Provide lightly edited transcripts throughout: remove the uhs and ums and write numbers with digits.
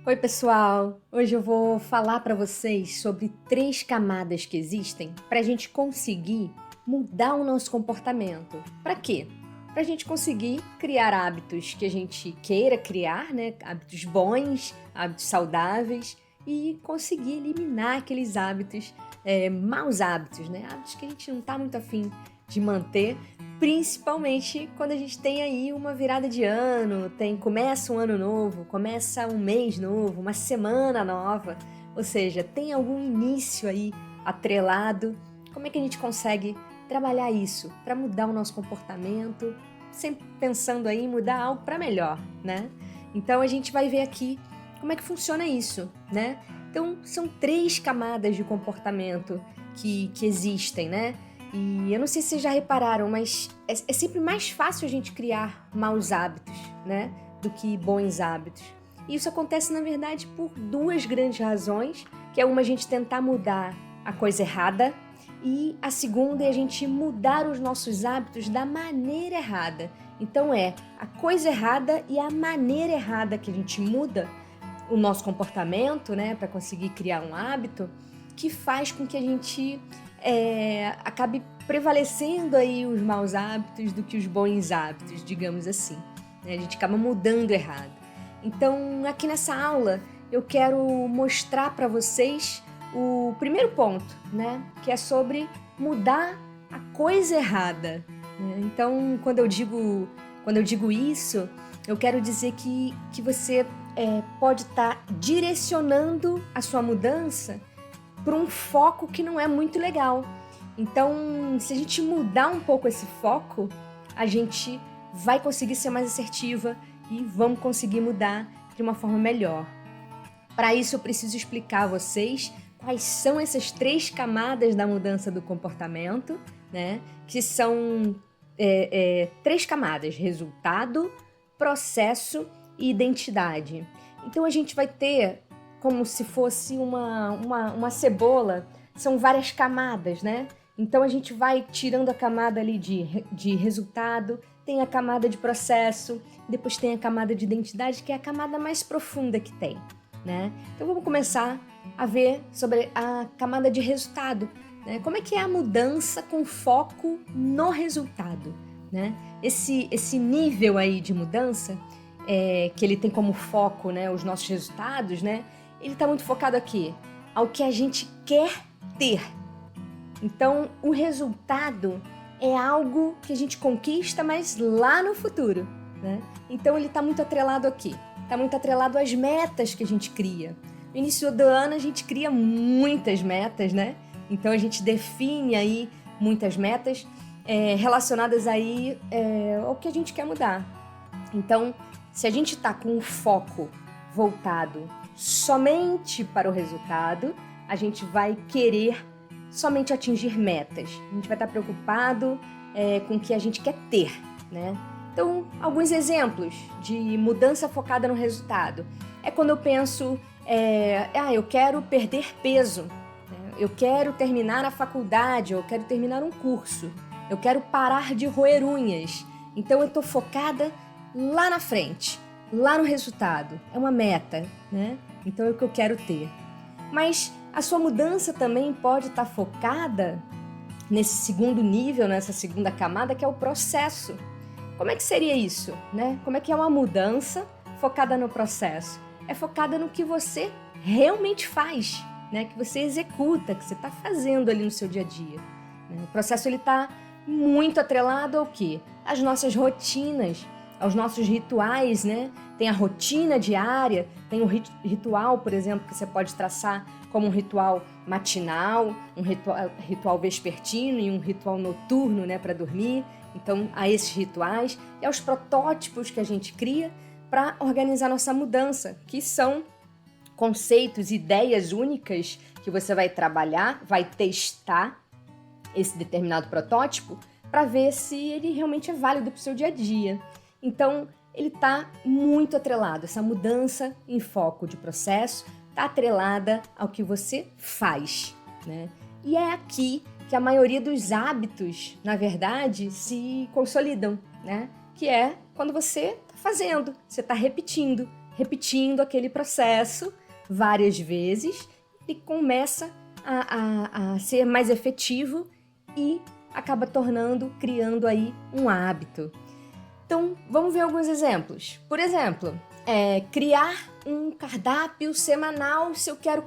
Oi, pessoal! Hoje eu vou falar para vocês sobre 3 camadas que existem para a gente conseguir mudar o nosso comportamento. Para quê? Para a gente conseguir criar hábitos que a gente queira criar, né? Hábitos bons, hábitos saudáveis e conseguir eliminar aqueles hábitos, maus hábitos, né? Hábitos que a gente não está muito afim de manter, principalmente quando a gente tem aí uma virada de ano, começa um ano novo, começa um mês novo, uma semana nova, ou seja, tem algum início aí atrelado. Como é que a gente consegue trabalhar isso para mudar o nosso comportamento, sempre pensando aí em mudar algo para melhor, né? Então a gente vai ver aqui como é que funciona isso, né? Então são 3 camadas de comportamento que existem, né? E eu não sei se vocês já repararam, mas é sempre mais fácil a gente criar maus hábitos, né, do que bons hábitos. E isso acontece, na verdade, por 2 grandes razões, que é uma a gente tentar mudar a coisa errada e a segunda é a gente mudar os nossos hábitos da maneira errada. Então a coisa errada e a maneira errada que a gente muda o nosso comportamento, né, para conseguir criar um hábito, que faz com que a gente acabe prevalecendo aí os maus hábitos do que os bons hábitos, digamos assim. A gente acaba mudando errado. Então, aqui nessa aula, eu quero mostrar para vocês o primeiro ponto, né? Que é sobre mudar a coisa errada, né? Então, quando eu digo isso, eu quero dizer que você pode estar direcionando a sua mudança para um foco que não é muito legal. Então, se a gente mudar um pouco esse foco, a gente vai conseguir ser mais assertiva e vamos conseguir mudar de uma forma melhor. Para isso, eu preciso explicar a vocês quais são essas 3 camadas da mudança do comportamento, né? Que são 3 camadas: resultado, processo e identidade. Então, a gente vai ter como se fosse uma cebola, são várias camadas, né? Então a gente vai tirando a camada ali de resultado, tem a camada de processo, depois tem a camada de identidade, que é a camada mais profunda que tem, né? Então vamos começar a ver sobre a camada de resultado, né? Como é que é a mudança com foco no resultado, né? Esse nível aí de mudança, que ele tem como foco, né, os nossos resultados, né? Ele está muito focado aqui, ao que a gente quer ter. Então, o resultado é algo que a gente conquista, mas lá no futuro, né? Então, ele está muito atrelado aqui. Está muito atrelado às metas que a gente cria. No início do ano, a gente cria muitas metas, né? Então, a gente define aí muitas metas relacionadas aí ao que a gente quer mudar. Então, se a gente está com o foco voltado somente para o resultado, a gente vai querer somente atingir metas. A gente vai estar preocupado com o que a gente quer ter, né? Então, alguns exemplos de mudança focada no resultado. É quando eu penso, eu quero perder peso, né? Eu quero terminar a faculdade, eu quero terminar um curso, eu quero parar de roer unhas. Então, eu estou focada lá na frente, lá no resultado. É uma meta, né? Então é o que eu quero ter. Mas a sua mudança também pode estar focada nesse segundo nível, nessa segunda camada, que é o processo. Como é que seria isso, né? Como é que é uma mudança focada no processo? É focada no que você realmente faz, né? Que você executa, que você está fazendo ali no seu dia a dia. O processo ele está muito atrelado ao quê? Às nossas rotinas, aos nossos rituais, né? Tem a rotina diária, tem o ritual, por exemplo, que você pode traçar como um ritual matinal, um ritual vespertino e um ritual noturno, né, para dormir. Então, há esses rituais e aos protótipos que a gente cria para organizar nossa mudança, que são conceitos, ideias únicas que você vai trabalhar, vai testar esse determinado protótipo para ver se ele realmente é válido para o seu dia a dia. Então, ele está muito atrelado, essa mudança em foco de processo está atrelada ao que você faz, né? E é aqui que a maioria dos hábitos, na verdade, se consolidam, né? Que é quando você está fazendo, você está repetindo, repetindo aquele processo várias vezes, ele começa a ser mais efetivo e acaba criando aí um hábito. Então, vamos ver alguns exemplos. Por exemplo, criar um cardápio semanal se eu quero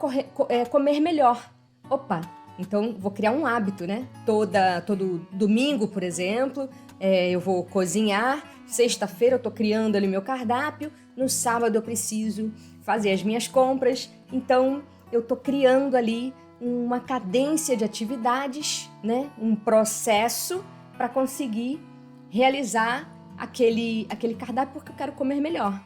comer melhor. Opa, então vou criar um hábito, né? Todo domingo, por exemplo, eu vou cozinhar. Sexta-feira eu tô criando ali meu cardápio. No sábado eu preciso fazer as minhas compras. Então, eu tô criando ali uma cadência de atividades, né? Um processo para conseguir realizar aquele cardápio porque eu quero comer melhor.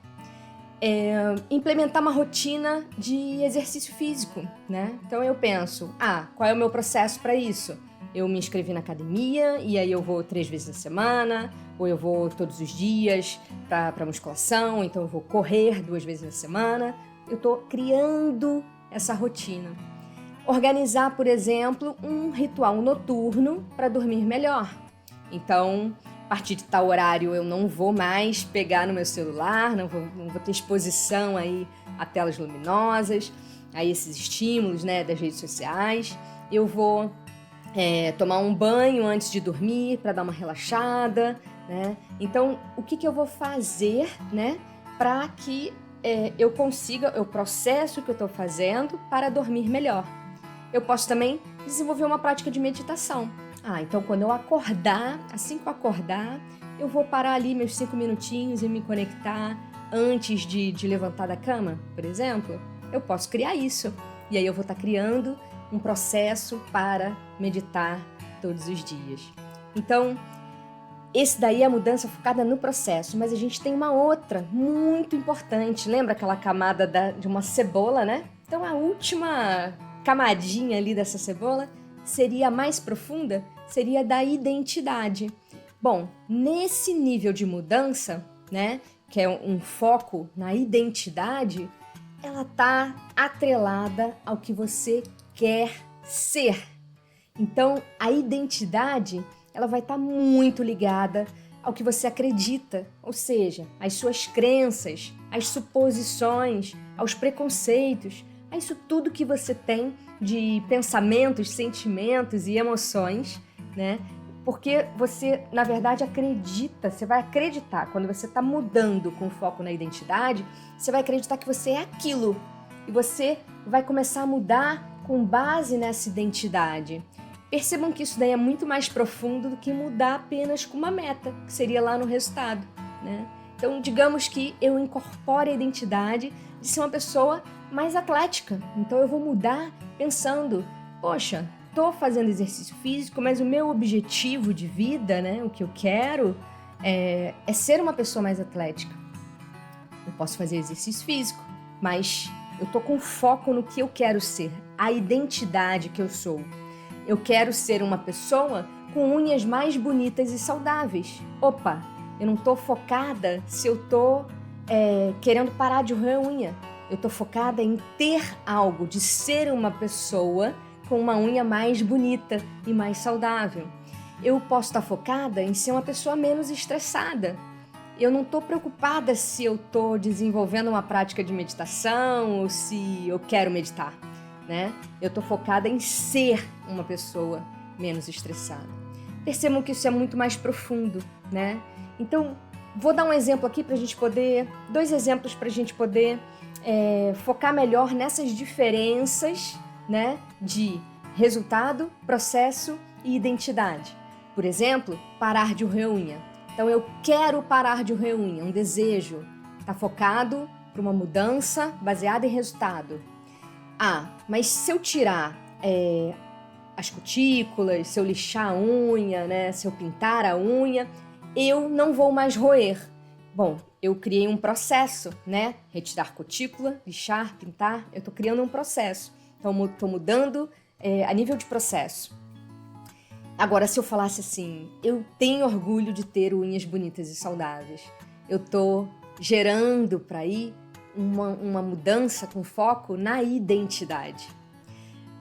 Implementar uma rotina de exercício físico, né? Então eu penso, qual é o meu processo para isso? Eu me inscrevi na academia e aí eu vou 3 vezes na semana, ou eu vou todos os dias para musculação, então eu vou correr 2 vezes na semana. Eu tô criando essa rotina. Organizar, por exemplo, um ritual noturno para dormir melhor. Então, a partir de tal horário eu não vou mais pegar no meu celular, não vou ter exposição aí a telas luminosas, a esses estímulos, né, das redes sociais. Eu vou tomar um banho antes de dormir para dar uma relaxada, né? Então, o que eu vou fazer, né, para que eu consiga o processo que eu estou fazendo para dormir melhor? Eu posso também desenvolver uma prática de meditação. Então quando eu acordar, assim que eu acordar, eu vou parar ali meus 5 minutinhos e me conectar antes de levantar da cama, por exemplo. Eu posso criar isso. E aí eu vou estar criando um processo para meditar todos os dias. Então, esse daí é a mudança focada no processo, mas a gente tem uma outra muito importante. Lembra aquela camada de uma cebola, né? Então a última camadinha ali dessa cebola seria a mais profunda, seria da identidade. Bom, nesse nível de mudança, né, que é um foco na identidade, ela está atrelada ao que você quer ser. Então, a identidade, ela vai estar muito ligada ao que você acredita, ou seja, às suas crenças, às suposições, aos preconceitos, a isso tudo que você tem de pensamentos, sentimentos e emoções, né? Porque você, na verdade, acredita, você vai acreditar, quando você está mudando com foco na identidade, você vai acreditar que você é aquilo. E você vai começar a mudar com base nessa identidade. Percebam que isso daí é muito mais profundo do que mudar apenas com uma meta, que seria lá no resultado, né? Então, digamos que eu incorpore a identidade de ser uma pessoa mais atlética. Então, eu vou mudar pensando, poxa, estou fazendo exercício físico, mas o meu objetivo de vida, né, o que eu quero é ser uma pessoa mais atlética. Eu posso fazer exercício físico, mas eu estou com foco no que eu quero ser, a identidade que eu sou. Eu quero ser uma pessoa com unhas mais bonitas e saudáveis. Opa, eu não estou focada se eu estou querendo parar de roer unha. Eu estou focada em ter algo, de ser uma pessoa com uma unha mais bonita e mais saudável. Eu posso estar focada em ser uma pessoa menos estressada. Eu não estou preocupada se eu estou desenvolvendo uma prática de meditação ou se eu quero meditar, né? Eu estou focada em ser uma pessoa menos estressada. Percebam que isso é muito mais profundo, né? Então, vou dar um exemplo aqui para a gente poder, 2 exemplos para a gente poder focar melhor nessas diferenças, né, de resultado, processo e identidade. Por exemplo, parar de roer unha. Então, eu quero parar de roer unha, um desejo. Está focado para uma mudança baseada em resultado. Mas se eu tirar as cutículas, se eu lixar a unha, né, se eu pintar a unha, eu não vou mais roer. Bom, eu criei um processo, né? Retirar cutícula, lixar, pintar, eu estou criando um processo. Então, estou mudando a nível de processo. Agora, se eu falasse assim, eu tenho orgulho de ter unhas bonitas e saudáveis. Eu estou gerando para aí uma mudança com foco na identidade.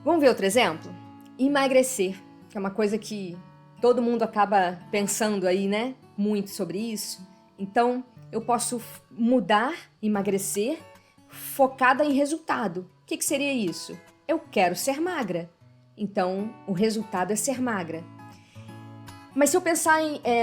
Vamos ver outro exemplo? Emagrecer, que é uma coisa que todo mundo acaba pensando aí, né? Muito sobre isso. Então, eu posso mudar, emagrecer, focada em resultado. O que seria isso? Eu quero ser magra, então o resultado é ser magra. Mas se eu pensar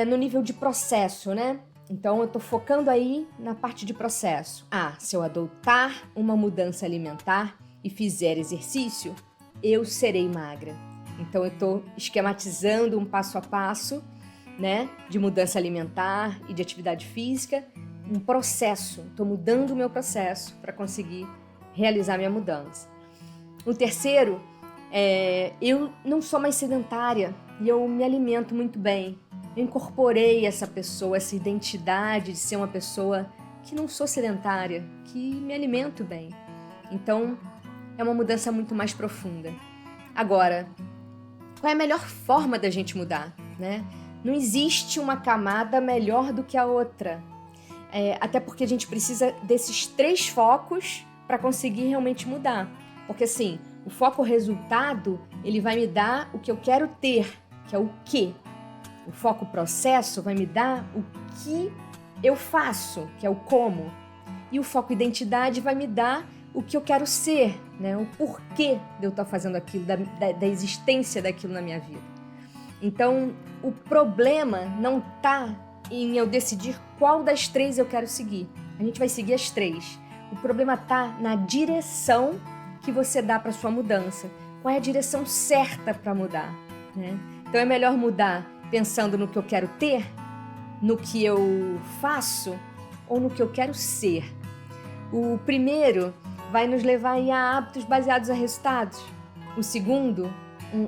no nível de processo, né? Então eu estou focando aí na parte de processo. Se eu adotar uma mudança alimentar e fizer exercício, eu serei magra. Então eu estou esquematizando um passo a passo, né? De mudança alimentar e de atividade física, um processo. Estou mudando o meu processo para conseguir realizar minha mudança. O terceiro, eu não sou mais sedentária e eu me alimento muito bem. Eu incorporei essa pessoa, essa identidade de ser uma pessoa que não sou sedentária, que me alimento bem. Então, é uma mudança muito mais profunda. Agora, qual é a melhor forma da gente mudar, né? Não existe uma camada melhor do que a outra. Até porque a gente precisa desses 3 focos para conseguir realmente mudar. Porque assim, o foco resultado, ele vai me dar o que eu quero ter, que é o quê. O foco processo vai me dar o que eu faço, que é o como. E o foco identidade vai me dar o que eu quero ser, né? O porquê de eu estar fazendo aquilo, da existência daquilo na minha vida. Então, o problema não está em eu decidir qual das 3 eu quero seguir. A gente vai seguir as 3. O problema está na direção que você dá para sua mudança. Qual é a direção certa para mudar, né? Então é melhor mudar pensando no que eu quero ter, no que eu faço ou no que eu quero ser. O primeiro vai nos levar a hábitos baseados a resultados. O segundo,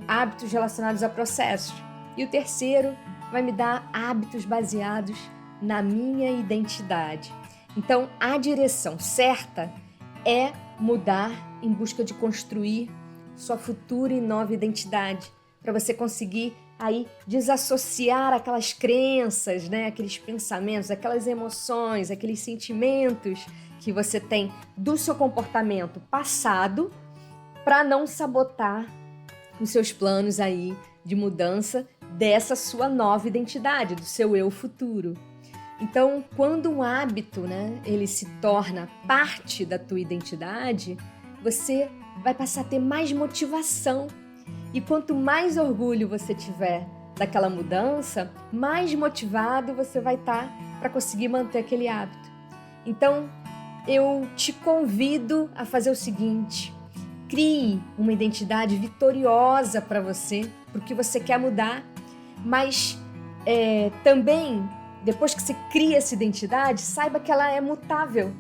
hábitos relacionados a processos. E o terceiro vai me dar hábitos baseados na minha identidade. Então, a direção certa é mudar em busca de construir sua futura e nova identidade, para você conseguir aí desassociar aquelas crenças, né, aqueles pensamentos, aquelas emoções, aqueles sentimentos que você tem do seu comportamento passado, para não sabotar os seus planos aí de mudança dessa sua nova identidade, do seu eu futuro. Então, quando um hábito, né, ele se torna parte da tua identidade, você vai passar a ter mais motivação. E quanto mais orgulho você tiver daquela mudança, mais motivado você vai estar para conseguir manter aquele hábito. Então, eu te convido a fazer o seguinte: crie uma identidade vitoriosa para você, porque você quer mudar, mas também, depois que você cria essa identidade, saiba que ela é mutável,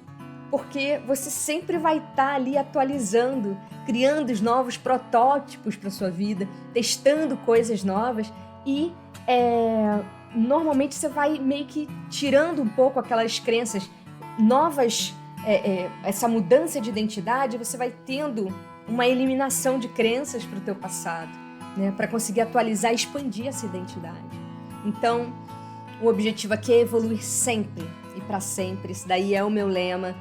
porque você sempre vai estar ali atualizando, criando os novos protótipos para sua vida, testando coisas novas e normalmente você vai meio que tirando um pouco aquelas crenças novas, essa mudança de identidade, você vai tendo uma eliminação de crenças para o teu passado, né, para conseguir atualizar e expandir essa identidade. Então, o objetivo aqui é evoluir sempre e para sempre. Isso daí é o meu lema.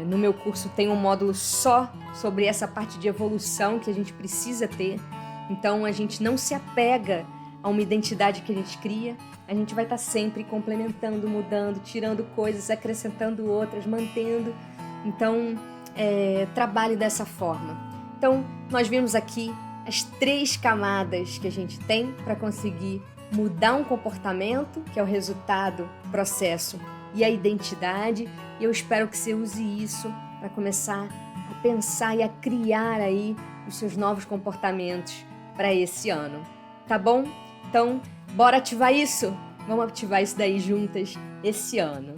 No meu curso tem um módulo só sobre essa parte de evolução que a gente precisa ter. Então, a gente não se apega a uma identidade que a gente cria. A gente vai estar sempre complementando, mudando, tirando coisas, acrescentando outras, mantendo. Então, trabalhe dessa forma. Então, nós vimos aqui as 3 camadas que a gente tem para conseguir mudar um comportamento, que é o resultado, processo e a identidade. E eu espero que você use isso para começar a pensar e a criar aí os seus novos comportamentos para esse ano. Tá bom? Então, bora ativar isso? Vamos ativar isso daí juntas esse ano.